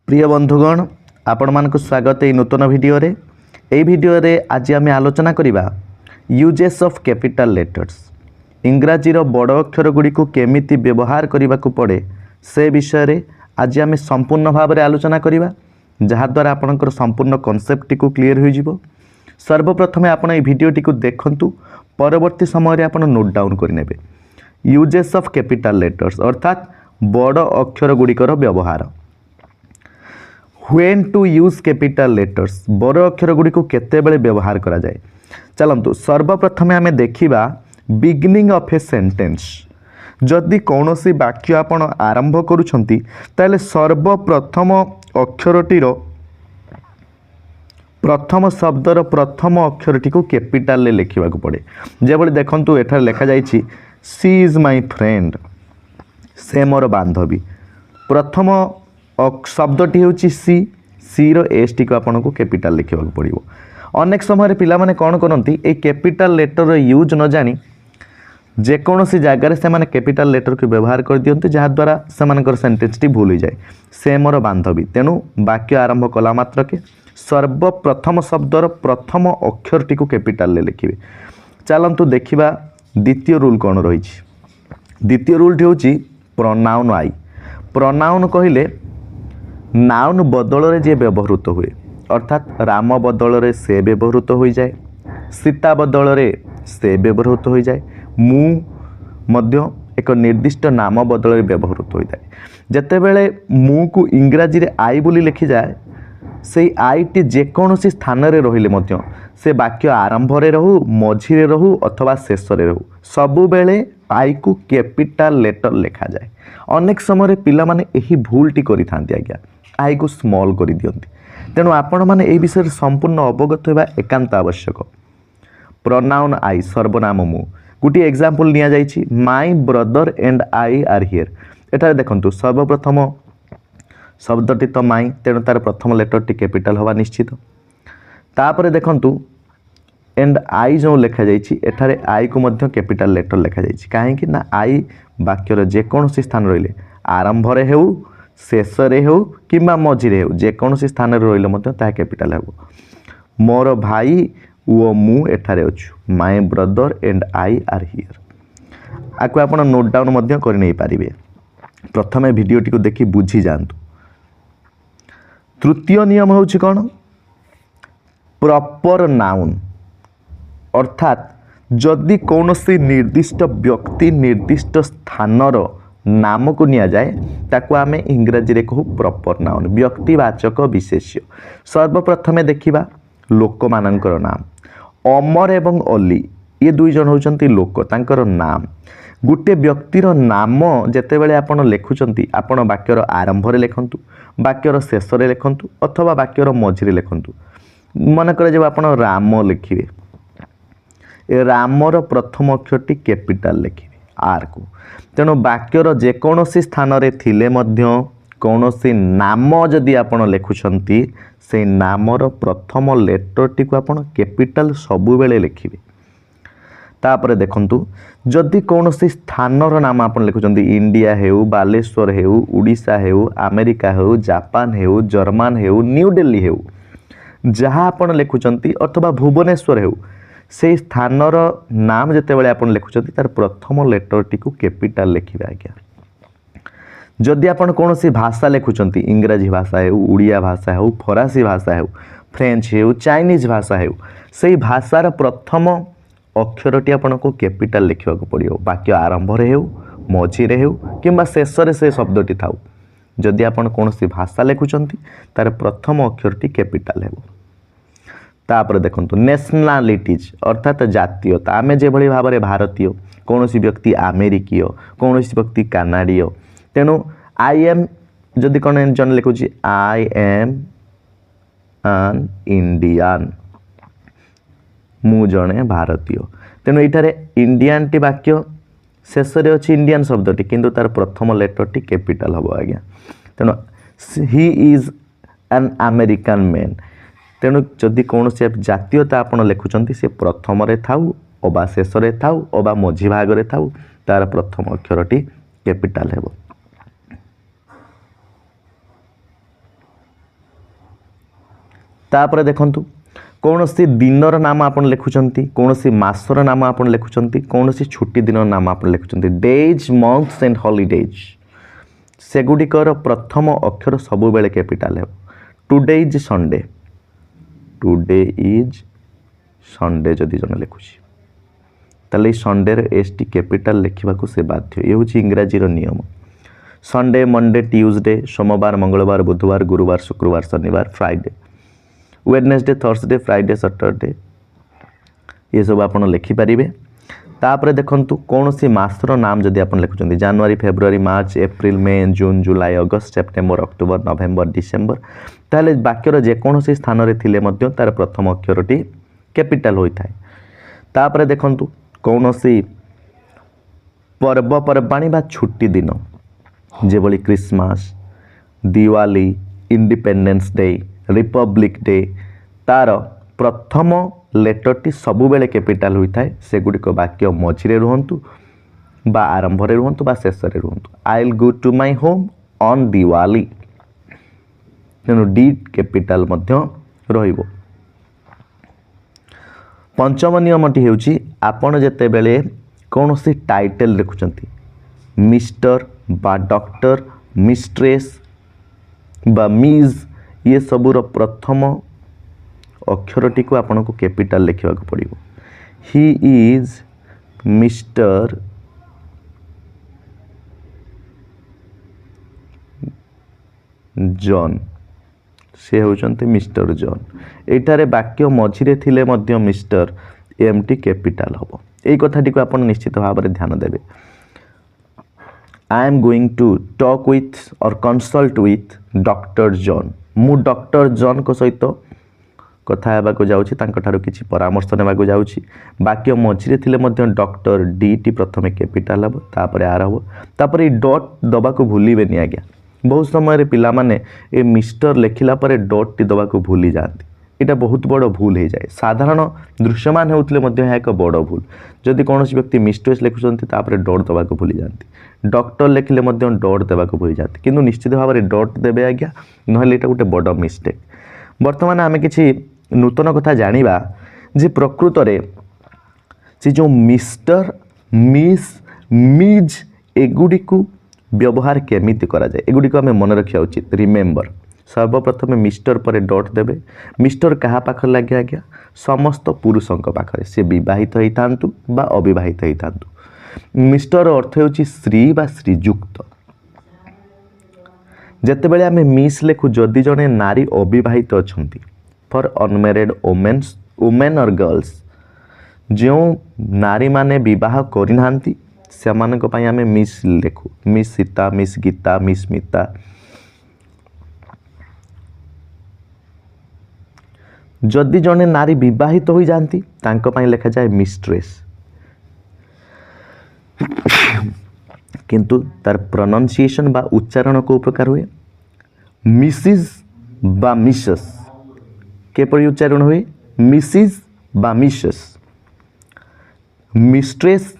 प्रिय बंधुगण आपण मानक स्वागत ए नूतन भिडियो रे। एई भिडियो रे आज आम आलोचना करिबा यूजेस ऑफ कैपिटल लेटर्स। इंग्राजी रो बड़ अक्षर गुडी को केमिति व्यवहार करिबा को पड़े से विषय रे आज आम संपूर्ण भाव में आलोचना करिबा, जहा द्वारा आपनकर संपूर्ण कॉन्सेप्ट को क्लियर हो जिवो। सर्वप्रथम आपण ए भिडियो टी को देखंतु, परवर्ती समय रे आपण नोट डाउन करिनेबे। यूजेस ऑफ कैपिटल लेटर्स अर्थात बड़ अक्षर गुडिकर व्यवहार। When to use capital letters, बड़ अक्षर गुडी को केते बेले व्यवहार करा जाए। चलंतु सर्वप्रथम आमे देखिबा बिगिनिंग ऑफ ए सेंटेंस। जदि कौनसी वाक्य आपण आरंभ करूछंती ताले सर्वप्रथम अक्षरटीर प्रथम शब्दर प्रथम अक्षरटी को कैपिटल ले लिखा पड़े। जेबले देखंतु एठार लिखा जाइछि सी इज माय फ्रेंड, से मोर बांधवी। प्रथम शब्दटी हूँ सी रो एस टी को आपन को कैपिटल लिखा पड़ो। अनेक समय पिला माने कौन करती ए कैपिटल लेटर यूज न जानी जेकोसी जगार से माने कैपिटल लेटर को व्यवहार कर दियंते, जहाद्वारा से सेंटेंस टी भूल जाए। से मोर बांधवी, तेणु वाक्य आरंभ कला मात्र के सर्वप्रथम शब्दर प्रथम अक्षरटी को कैपिटल ले लिखिए। चलंतु देखिबा द्वितीय रूल कौन रही। द्वितीय रूलटी हूँ प्रोनाउन आई। प्रोनाउन कहले नाउन बदल रे जे व्यवहृत हुए, अर्थात राम बदल रे से व्यवहृत हो जाए, सीता बदल रे से व्यवहृत हो जाए, मु मध्य एक निर्दिष्ट नाम बदल रे व्यवहृत हो जाए। जेतेबेले मु को इंग्राजी रे आई बोली लिखि जाए, से आई टी जेकोसी स्थान रे रहिले मध्य से वाक्य आरंभ रे रहू, मझी रे रहू अथवा शेष रे रहू, सबु बेले आई को कैपिटल लेटर लिखा जाए। अनेक समय पिला माने एही भूल टी करि थांती आज्ञा, आई को स्मॉल करि दियंती। तेणु आपण माने ए विषय संपूर्ण अवगत होगा एकांत आवश्यक। प्रोनाउन आई सर्वनाम मु। गोटे एग्जांपल निया जाइछि, my brother and I are here. एटा देखंतु सर्वप्रथम शब्दटी तो माई, तेणु तार प्रथम लेटर टी कैपिटल हवा निश्चित। तापरे देखंतु एंड आई जो लिखा जाइछि, एठारे आई को मध्य कैपिटल लेटर लिखा जाइछि। काहेकि ना आई वाक्यर जेकोसी स्थान रहिले, आरंभ रे हेउ, शेष रे हेउ किंबा मझी रे हेउ, जेकोसी स्थान रे रहिले मध्य ता कैपिटल हेबो। मोर भाई वो मु एठारे अछु, my brother and I are here. आकु आपण नोट डाउन मध्य करि नै पारिबे। प्रथमे वीडियो टी को देखि बुझी जांतु। तृतीय नियम होछि कोन? प्रॉपर नाउन, अर्थात जदि कौनसी निर्दिष्ट व्यक्ति निर्दिष्ट स्थानर नाम को निया जाए, ताकू आमे इंग्राजी रे कहू प्रॉपर नाउन, व्यक्तिवाचक विशेष्य। सर्वप्रथमे देखिबा लोक मानकर नाम। अमर एवं अली ये दुई जन होचंती लोक, तांकर नाम। गुटे व्यक्तिर नाम जेतेबेले आपण लेखुचंती, आपण वाक्यर आरंभ रे लेखंतु, वाक्यर शेष रे लेखंतु अथवा वाक्यर मझी रे लेखंतु। मन करे जब आपण राम लिखिबे, रामर प्रथम अक्षरटी कैपिटल लिखिबे आर को। तेणु वाक्यर जेकोसी स्थान रे थिले मध्य कौनसी नाम जदि आपण लेखुचंती, से नामर प्रथम लेटरटी को आपण कैपिटल सबु बेले लिखिबे। तापरे देखंतु जदि कौनसी स्थानर नाम आपण लिखुचंती, इंडिया हेउ, बालेश्वर हेउ, उड़ीसा हेउ, अमेरिका हेउ, जापान हेउ, जर्मन हेउ, न्यू दिल्ली हेउ, जहाँ आपण लिखुचंती अथवा भुवनेश्वर हेउ, से स्थानर नाम जेतेबेले आपण लिखुचंती तार प्रथम लेटरटी को कैपिटल लिखिबे आज्ञा। जदि आपण कौनसी भाषा लिखुचंती, इंग्राजी भाषा हेउ, उड़िया भाषा हेउ, फरासी भाषा हेउ, फ्रेंच हेउ, चाइनीज भाषा हेउ, से भाषार प्रथम अक्षरटी आपण को कैपिटल लिखा पड़ो। वाक्य आरंभ रे हेउ, मझी रे हेउ किंबा शेष रे से शब्दटी थाउ, जदि आपण कौनसी भाषा लिखुचंती तार प्रथम अक्षरटी कैपिटल हेबो। तापर देखंतु नेशनालिटीज अर्थात जातीयता। आमे जे भली भाबरे भारतीय, कौनसी व्यक्ति अमेरिकीय, कौनसी व्यक्ति कानाडीय। तेणु आई एम जदि कौन जन लिखुची आई एम एन इंडियन, मु जने भारतीय। तेणु एठारे इंडियन टी वाक्य शेष रे अछि इंडियन शब्दटी, किंतु तार प्रथम लेटरटी कैपिटल हबो आज्ञा। तेणु he is an American man. तेणु जदि कौन से जातीयता आपण लिखुचंती, से प्रथम रे थाउ अबा शेष रे थाउ अबा मझी भाग रे थाउ, तार प्रथम अक्षरटी कैपिटल हेबो। तापर देखंतु कौन सी दिनर नाम आप लिखुंट कौन सी मासर नाम आप लिखुंट कौन सी छुट्टी दिन नाम आप लिखुंट डेज मंथ्स एंड हॉलीडेज सेगुड़िकर प्रथम अक्षर सब बेले कैपिटाल है today is Sunday today is Sunday जदि जन लिखुची ताले संडे एस टी कैपिटाल लिखा से बाध्य ये हूँ इंग्राजी नियम संडे मंडे ट्यूसडे सोमवार मंगलवार बुधवार गुरुवार शुक्रवार शनिवार Friday Wednesday Thursday Friday Saturday ये सब आप लिखिपारे तापर देखंतु कौन सी मासर नाम जदि आप लिखुं जनवरी फेब्रुआरी मार्च एप्रिल मे जून जुलाई अगस्त सेप्टेम्बर अक्टोबर नवेम्बर डिसेम्बर ताहले वाक्यर जेकोसी स्थान रे थिले मध्य तार प्रथम अक्षरटी कैपिटाल होता है तापर देखंतु कौन सी पर्वपर्वाणी बा छुट्टी दिन जेभली Christmas Diwali Independence Day Republic Day तार प्रथम लेटरटी सबु बेले कैपिटाल होता है सेगुड़िक वाक्य मझिरे रुहंतु बा आरंभ रे रुहंतु बा शेष रे रुहंतु I will go to my home on Diwali तेणु डी कैपिटाल मध्य रहिबो। पंचम नियमटी हेउची आपण जेतेबेले कौनसी टाइटल लिखुचंती मिस्टर बा डॉक्टर मिस्ट्रेस बा मिज ये सबूर प्रथम अक्षरटी को आपन को कैपिटाल लिखा पड़ो ही इज मिस्टर जॉन से होचंते मिस्टर जॉन एटारे वाक्य मझिरे थिले मध्य मिस्टर एम टी कैपिटाल हम यही कथाटी को आपन निश्चित भाव में ध्यान देवे I am going to talk with और कंसल्ट विथ डॉक्टर जॉन मु डॉक्टर जॉन को सहित कथा हेबाको जाउछि तांको ठारो किछि परामर्श नेबाको जाउछि वाक्य मझिरे थिले मध्य डॉक्टर डी टी प्रथमे कैपिटाल हबो तापर आर हबो तापर ई डॉट दबाको भूलिबेनी आज्ञा बहुत समय रे पिला माने ए मिस्टर लेखिला परे डॉट टी दबाको भूली जाती एटा बहुत बड़ भूल हो जाए साधारण दृश्यमान होउतले मध्य है एक बड़ भूल जदि कौन व्यक्ति मिस्ट्रेस लिखुंत तापर डॉट दबाको भूली जाती डॉक्टर लिखिले मध्य डॉट देबाको भूली जाती किंतु निश्चित भाव में डॉट देबे आज्ञा नहले एटा गोटे बड़ मिस्टेक। वर्तमान आमे किछि नूतन कथा जानिबा जे प्रकृत रे से जो मिस्टर मिस मिज एगुडी को व्यवहार केमिति करा जाए एगुडी को आमे मन रखिया उचित रिमेंबर सर्वप्रथम मिस्टर पर डॉट देबे मिस्टर कहा पाखर लगे आज्ञा समस्त पुरुषों पाखरे से विवाहित होइतांतु बा अविवाहित होइतांतु मिस्टर अर्थ होची श्री बा श्रीजुक्त जेतेबेले आमे मिस लेखु जदि जने नारी अविवाहित अछंती फॉर अनमेरिड वुमेन्स वुमेन और गर्ल्स जो नारी माने विवाह करिनांती सेमानक पई आमे मिस लेखु miss Sita miss Gita miss Smita जदि जने नारी विवाहित हो जाती तांको पई लिखा जाए मिस्ट्रेस किंतु तार प्रोनाउंसिएशन बा उच्चारण को प्रकार हुए मिसिस बा मिसेस केपरि उच्चारण हुए मिसिस बा मिसेस मिस्ट्रेस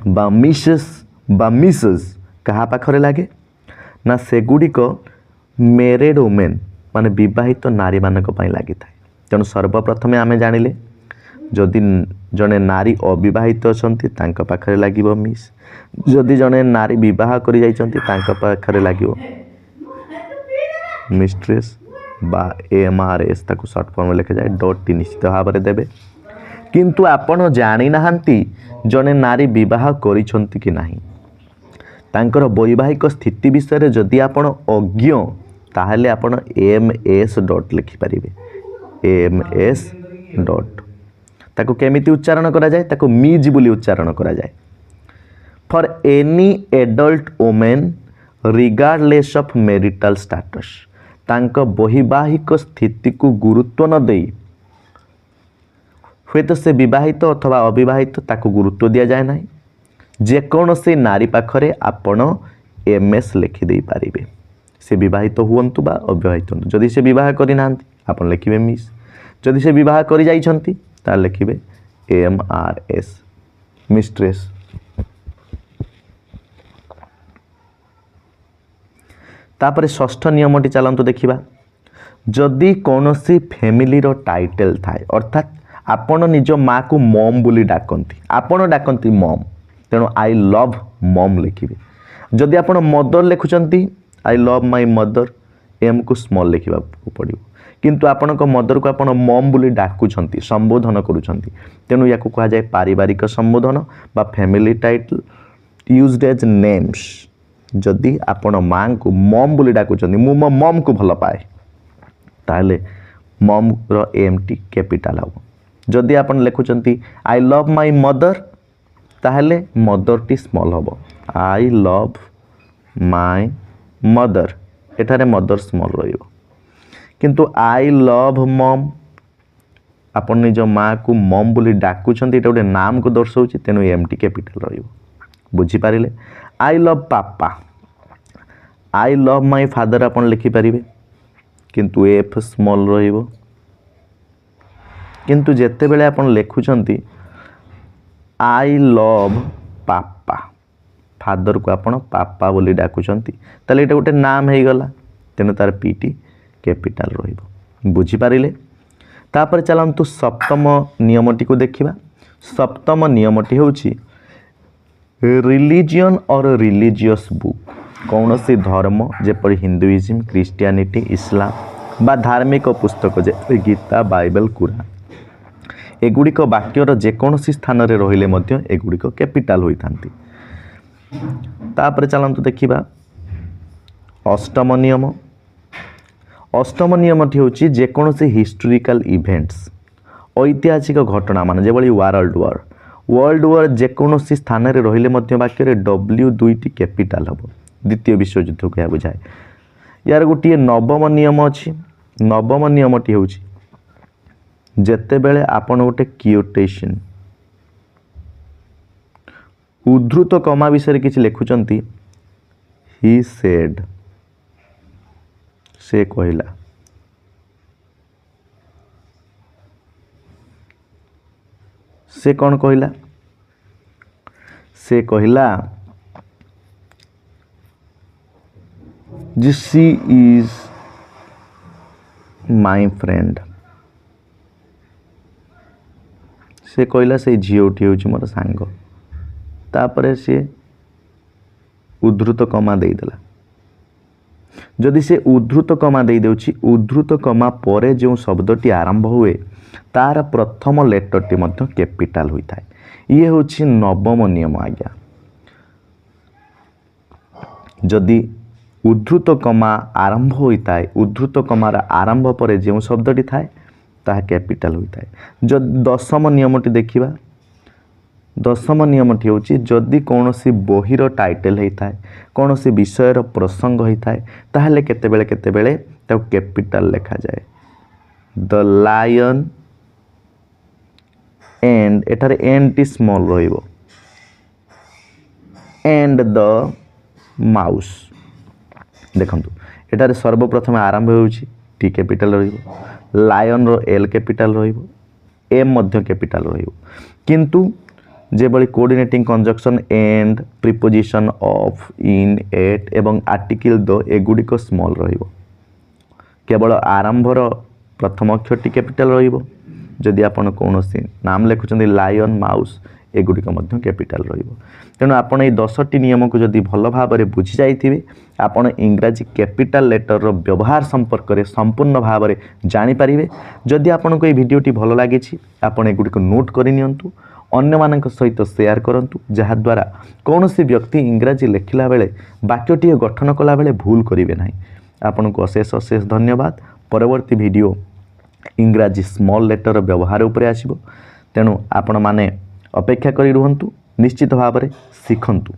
बा मिसेस बा मिसेस कहा पाखरे लागे ना सेगुड़िक मैरिड वुमेन माने विवाहित नारी मानक पई लागि थाए तेणु सर्वप्रथमे आमे जानिले जदि जने नारी अविवाहित अछंती तांका पाखरे लागिवो मिस जदि जने नारी विवाह करि जाइछंती तांका पाखरे लागिवो मिस्ट्रेस बा एमआरएस ताको शॉर्ट फॉर्म में लिखा जाए डॉट टी निश्चित भाव में देबे किंतु आपण जानि नाहंती जने नारी विवाह करिछंती कि नाही तांकर वैवाहिक स्थिति विषय जदि आपण अज्ञ ताहले आपण एमएस डॉट लिखि परिबे एमएस डॉट ताको केमिति उच्चारण करा जाए ताको मिज बोली उच्चारण करा जाए for any adult women regardless of marital status तांक वैवाहिक स्थिति को गुरुत्व न देई हुए तो से विवाहित अथवा अविवाहित ताको गुरुत्व दिया जाए ना जेकोसी नारी पाखरे आपण एमएस लिखि दे पारिबे से विवाहित हुअंतु बा अविवाहित हुअंतु जदि से विवाह करि नांती आपण लिखिबे मिस जदि से विवाह करि जाइछंती ता लिखिबे एमआरएस मिस्ट्रेस। तापर षष्ठ नियमटी चलतु देखा जदि कौन सी फैमिली रो टाइटल थाए अर्थात आपण निज माँ को मम बोली डाकती आपण डाकती मम तेणु आई लव मम लिखिए जदि आपण मदर लिखुंट I love my mother M को स्मॉल लिखा पड़ो किंतु आपण मदर को आपण मम बोली डाकुंट संबोधन करुँच तेणु या कह जाए पारिवारिक संबोधन बा family title used as names जदि आपण माँ को मम बोली डाकुंट मु मो मम को भल पाए ताहले मम रो एम टी कैपिटल हम जदि आपण लिखुंट आई लव माय मदर ताहले मदर टी स्मॉल हम आई लव माय मदर एठारे मदर स्मॉल रहिबो किंतु आई लव मम आपण निज माँ को मम बोली डाकुंट एटा गोटे नाम को दर्शाऊँ तेणु एम टी कैपिटल रहिबो बुझिपारे आई लव पापा आई लव माय फादर आपण लिखिपारे किंतु एफ स्मॉल रहिबो किंतु जेते बेले आपण लिखुंट आई लव पापा फादर को आपण पापा बोली डाकुंट ताले एटा गोटे नाम हो गला तेणु तार पीटी कैपिटल रहिबो बुझिपारे तापर चलतु सप्तम नियमटी को देखिबा सप्तम नियमटी होची रिलीजियन और रिलीजियस बुक कौन सी धर्म जेपरि हिंदुइज्म क्रिश्चियनिटी इस्लाम बा धार्मिक पुस्तक जे गीता बाइबल कुरान एगुड़िक वाक्यर जेकोसी स्थान रे रहिले मध्य एगुड़िक कैपिटल होइथांती तापर चलतु देखिबा अष्टम नियम अष्टम नियमटी होची जेकोसी हिस्टोरिकल इवेंट्स ऐतिहासिक घटना मान जेभली वर्ल्ड वार जेकोसी स्थान रे रहिले मध्य वाक्य डब्ल्यू दुईटी कैपिटल हम द्वितीय विश्वयुद्ध को यह बुझाए यार गोटे नवम नियम अच्छी नवम नियमटी हूँ जेते बेले आपण गोटे क्योटेशन उद्धृत कमा विषय किसी लिखुंट ही सेड से कहला से कौन कहला से कहला शी इज माय फ्रेंड से कहला से झीओटी हूँ मोर सांग तापर से उद्धृत कमा देदेला जदि से उद्धृत कमा दे देउछि उद्धृत कमा परे जो शब्दटी आरंभ हुए तार प्रथम लेटरटी मध्य कैपिटल होता है ये हूँ नवम नियम आज्ञा जदि उद्धृत कमा आरंभ होता है उद्धृत कमार आरंभ पर जो शब्दटी थाए ताहा कैपिटल होता है जो दशम नियमटी देखिबा दशम नियमटी हूँ जदि कौन सी बहीर टाइटल होता है कौन सी विषयर प्रसंग होता है ताहले केतेबेले केतेबेले ताको कैपिटल लिखा जाए द लायन एंड एठारे एंड टी स्मॉल रहिबो एंड द माउस देखंतु एटारे सर्वप्रथम आरंभ होउछि टी कैपिटल रहिबो लायन रो एल कैपिटल रहिबो एम मध्य कैपिटल रहिबो किंतु जेबली coordinating conjunction and preposition of in at एवं आर्टिकल द एगुड़िक स्मॉल रहिबो केवल आरंभर प्रथम अक्षरटी कैपिटल रहिबो जदि आपण कौनसी नाम लिखुचंदी लायन माउस एगुड़िक मध्य कैपिटल रहिबो तेणु आपण ए 10टी नियम को जदि भल भाव में बुझी जाइथिबे आपण इंग्राजी कैपिटल लेटर रो व्यवहार संपर्क में संपूर्ण भाव में जानि पारिबे जदि आपण को ए वीडियोटी भल लागिछि आपण एगुड़िक नोट करि नियंतु अन्य मानक सहित शेयर करंतु जहा द्वारा कौन सी व्यक्ति इंग्राजी लिखला बेले वाक्यटी गठन कला बेले भूल करिवे नाही आपण को अशेष अशेष धन्यवाद परवर्ती वीडियो इंग्राजी स्मॉल लेटर व्यवहार उपरे आसीबो तेणु आपण माने अपेक्षा करी रुहंतु निश्चित भाव में शिखंतु।